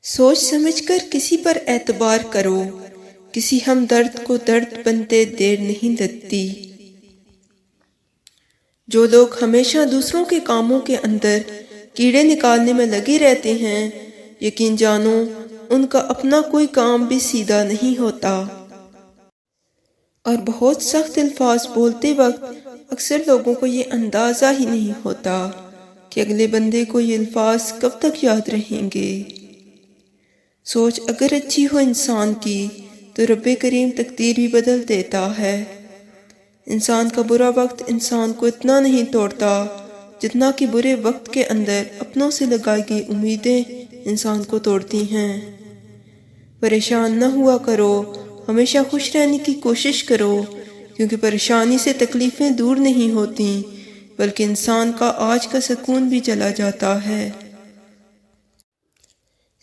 سوچ سمجھ کر کسی پر اعتبار کرو، کسی ہمدرد کو درد بنتے دیر نہیں لگتی۔ جو لوگ ہمیشہ دوسروں کے کاموں کے اندر کیڑے نکالنے میں لگے رہتے ہیں، یقین جانو ان کا اپنا کوئی کام بھی سیدھا نہیں ہوتا۔ اور بہت سخت الفاظ بولتے وقت اکثر لوگوں کو یہ اندازہ ہی نہیں ہوتا کہ اگلے بندے کو یہ الفاظ کب تک یاد رہیں گے۔ سوچ اگر اچھی ہو انسان کی تو رب کریم تقدیر بھی بدل دیتا ہے۔ انسان کا برا وقت انسان کو اتنا نہیں توڑتا جتنا کہ برے وقت کے اندر اپنوں سے لگائی گئی امیدیں انسان کو توڑتی ہیں۔ پریشان نہ ہوا کرو، ہمیشہ خوش رہنے کی کوشش کرو، کیونکہ پریشانی سے تکلیفیں دور نہیں ہوتی بلکہ انسان کا آج کا سکون بھی چلا جاتا ہے۔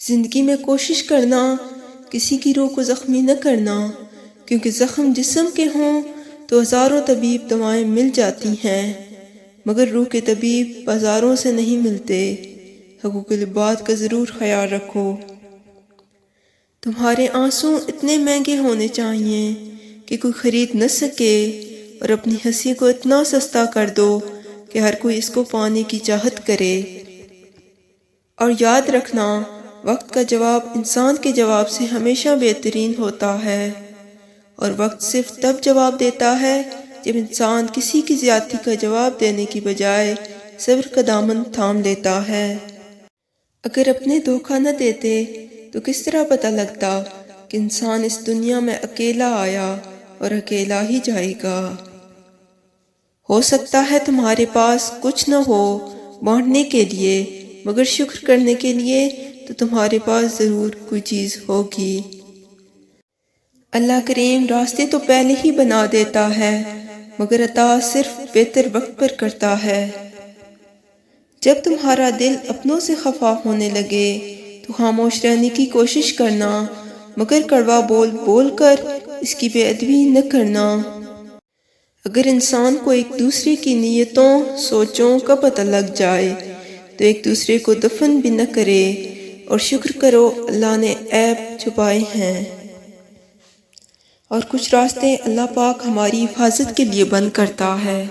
زندگی میں کوشش کرنا کسی کی روح کو زخمی نہ کرنا، کیونکہ زخم جسم کے ہوں تو ہزاروں طبیب دوائیں مل جاتی ہیں، مگر روح کے طبیب بازاروں سے نہیں ملتے۔ حقوق العباد کا ضرور خیال رکھو۔ تمہارے آنسو اتنے مہنگے ہونے چاہیے کہ کوئی خرید نہ سکے، اور اپنی ہنسی کو اتنا سستا کر دو کہ ہر کوئی اس کو پانے کی چاہت کرے۔ اور یاد رکھنا، وقت کا جواب انسان کے جواب سے ہمیشہ بہترین ہوتا ہے، اور وقت صرف تب جواب دیتا ہے جب انسان کسی کی زیادتی کا جواب دینے کی بجائے صبر کا دامن تھام لیتا ہے۔ اگر اپنے دھوکہ نہ دیتے تو کس طرح پتہ لگتا کہ انسان اس دنیا میں اکیلا آیا اور اکیلا ہی جائے گا۔ ہو سکتا ہے تمہارے پاس کچھ نہ ہو بانٹنے کے لیے، مگر شکر کرنے کے لیے تو تمہارے پاس ضرور کوئی چیز ہوگی۔ اللہ کریم راستے تو پہلے ہی بنا دیتا ہے، مگر عطا صرف بہتر وقت پر کرتا ہے۔ جب تمہارا دل اپنوں سے خفا ہونے لگے تو خاموش رہنے کی کوشش کرنا، مگر کڑوا بول بول کر اس کی بے ادبی نہ کرنا۔ اگر انسان کو ایک دوسرے کی نیتوں سوچوں کا پتہ لگ جائے تو ایک دوسرے کو دفن بھی نہ کرے، اور شکر کرو اللہ نے عیب چھپائے ہیں۔ اور کچھ راستے اللہ پاک ہماری حفاظت کے لیے بند کرتا ہے،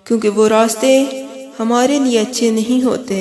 کیونکہ وہ راستے ہمارے لیے اچھے نہیں ہوتے۔